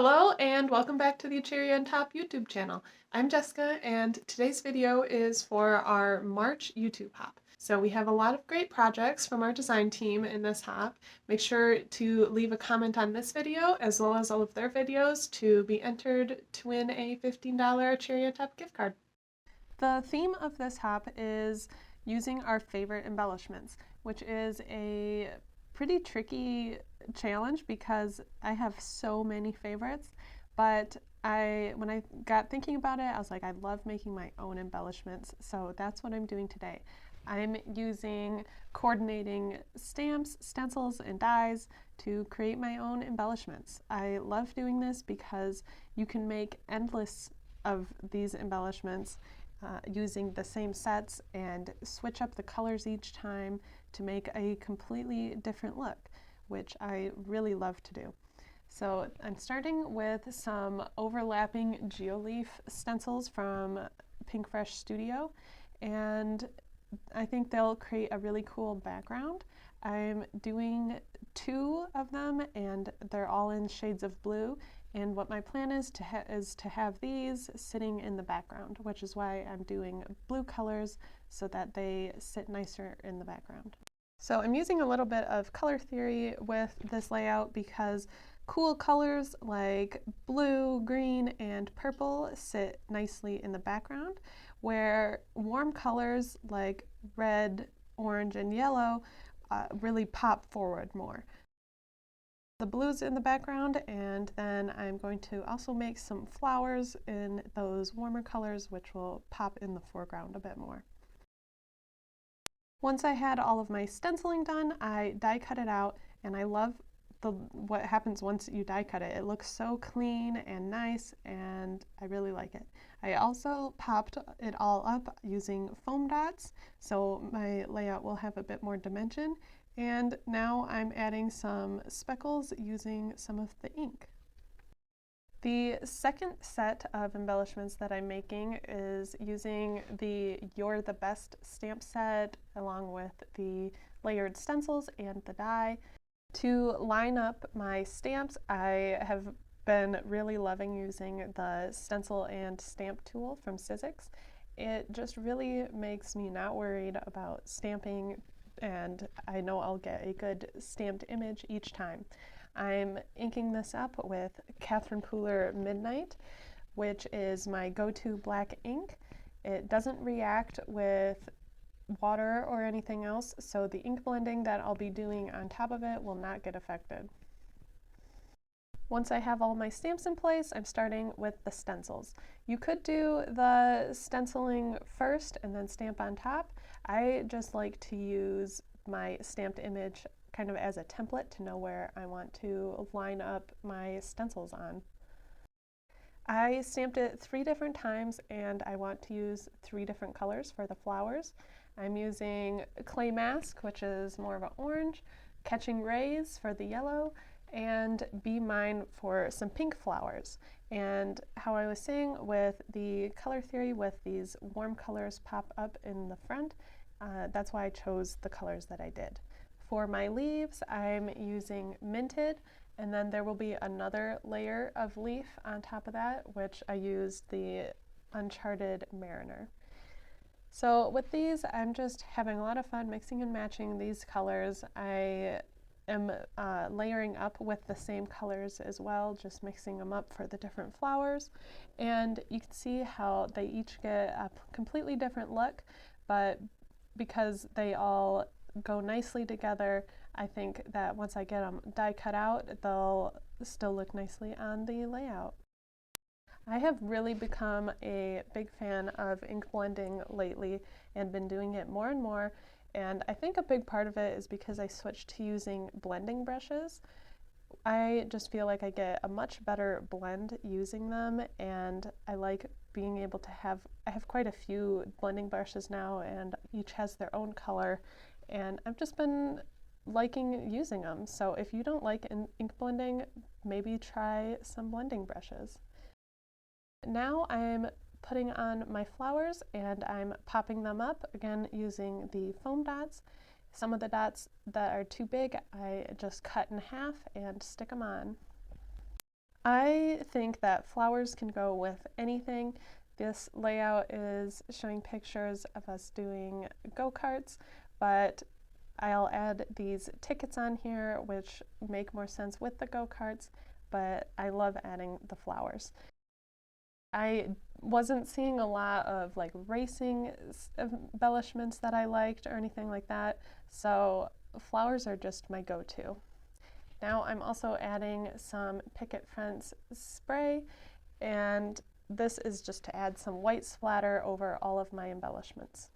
Hello and welcome back to the Cherry on Top YouTube channel. I'm Jessica and today's video is for our March YouTube hop. So we have a lot of great projects from our design team in this hop. Make sure to leave a comment on this video as well as all of their videos to be entered to win a $15 Cherry on Top gift card. The theme of this hop is using our favorite embellishments, which is a pretty tricky challenge because I have so many favorites, but when I got thinking about it, I was like, I love making my own embellishments, so that's what I'm doing today. I'm using coordinating stamps, stencils, and dies to create my own embellishments. I love doing this because you can make endless of these embellishments using the same sets and switch up the colors each time to make a completely different look, which I really love to do. So I'm starting with some overlapping geoleaf stencils from Pinkfresh Studio, and I think they'll create a really cool background. I'm doing 2 of them and they're all in shades of blue, and what my plan is to have these sitting in the background, which is why I'm doing blue colors so that they sit nicer in the background. So I'm using a little bit of color theory with this layout because cool colors like blue, green, and purple sit nicely in the background, where warm colors like red, orange, and yellow really pop forward more. The blues in the background, and then I'm going to also make some flowers in those warmer colors, which will pop in the foreground a bit more. Once I had all of my stenciling done, I die cut it out, and I love what happens once you die cut it. It looks so clean and nice, and I really like it. I also popped it all up using foam dots, so my layout will have a bit more dimension. And now I'm adding some speckles using some of the ink. The second set of embellishments that I'm making is using the You're the Best stamp set along with the layered stencils and the die. To line up my stamps, I have been really loving using the stencil and stamp tool from Sizzix. It just really makes me not worried about stamping, and I know I'll get a good stamped image each time. I'm inking this up with Catherine Pooler Midnight, which is my go-to black ink. It doesn't react with water or anything else, so the ink blending that I'll be doing on top of it will not get affected. Once I have all my stamps in place, I'm starting with the stencils. You could do the stenciling first and then stamp on top. I just like to use my stamped image kind of as a template to know where I want to line up my stencils on. I stamped it 3 different times and I want to use 3 different colors for the flowers. I'm using Clay Mask, which is more of an orange, Catching Rays for the yellow, and Be Mine for some pink flowers. And how I was saying with the color theory, with these warm colors pop up in the front, that's why I chose the colors that I did. For my leaves, I'm using Minted, and then there will be another layer of leaf on top of that, which I used the Uncharted Mariner. So with these, I'm just having a lot of fun mixing and matching these colors. I am layering up with the same colors as well, just mixing them up for the different flowers. And you can see how they each get a completely different look, but because they all go nicely together, I think that once I get them die cut out, they'll still look nicely on the layout. I have really become a big fan of ink blending lately and been doing it more and more, and I think a big part of it is because I switched to using blending brushes. I just feel like I get a much better blend using them, and I like being able to I have quite a few blending brushes now, and each has their own color, and I've just been liking using them. So if you don't like ink blending, maybe try some blending brushes. Now I'm putting on my flowers and I'm popping them up, again using the foam dots. Some of the dots that are too big, I just cut in half and stick them on. I think that flowers can go with anything. This layout is showing pictures of us doing go-karts, but I'll add these tickets on here, which make more sense with the go-karts, but I love adding the flowers. I wasn't seeing a lot of like racing embellishments that I liked or anything like that, so flowers are just my go-to. Now I'm also adding some picket fence spray, and this is just to add some white splatter over all of my embellishments.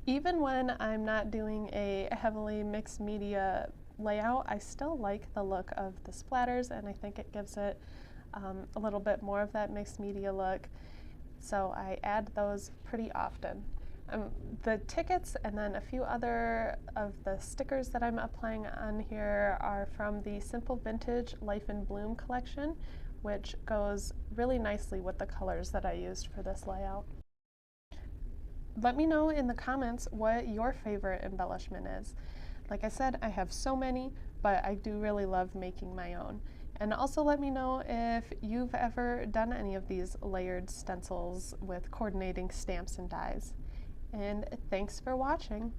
Even when I'm not doing a heavily mixed media layout, I still like the look of the splatters, and I think it gives it a little bit more of that mixed media look, so I add those pretty often. The tickets and then a few other of the stickers that I'm applying on here are from the Simple Vintage Life in Bloom collection, which goes really nicely with the colors that I used for this layout. Let me know in the comments what your favorite embellishment is. Like I said, I have so many, but I do really love making my own. And also let me know if you've ever done any of these layered stencils with coordinating stamps and dies. And thanks for watching.